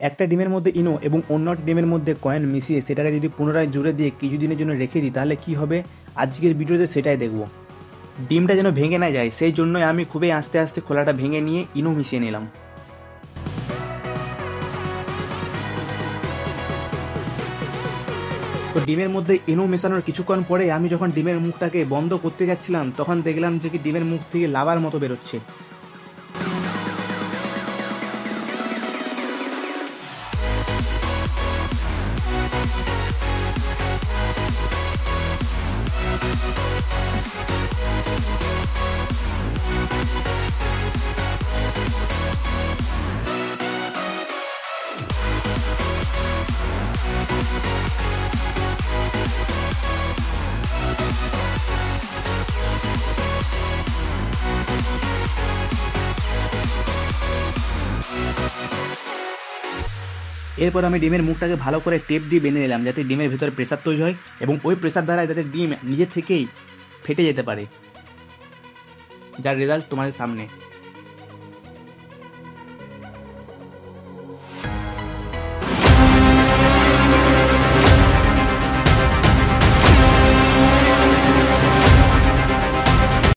একটা ডিমের মধ্যে ইনো এবং অন্য একটা ডিমের মধ্যে কয়েন মিশিয়ে সেটাকে যদি পুনরায় জুড়ে দিয়ে কিছুদিনের জন্য রেখে দিই তাহলে কি হবে, আজকের ভিডিওতে সেটাই দেখব। ডিমটা যেন ভেঙে না যায় সেই জন্যই আমি খুবই আস্তে আস্তে খোলাটা ভেঙে নিয়ে ইনো মিশিয়ে নিলাম। তো ডিমের মধ্যে ইনো মেশানোর কিছুক্ষণ পরে আমি যখন ডিমের মুখটাকে বন্ধ করতে যাচ্ছিলাম তখন দেখলাম যে কি ডিমের মুখ থেকে লাভার মতো বেরোচ্ছে। এরপর আমি ডিমের মুখটাকে ভালো করে টেপ দিয়ে বেঁধে নিলাম যাতে ডিমের ভিতরে প্রেসার তৈরি হয় এবং ওই প্রেসার দ্বারা যাতে ডিম নিজে থেকেই ফেটে যেতে পারে, যার রেজাল্ট তোমাদের সামনে।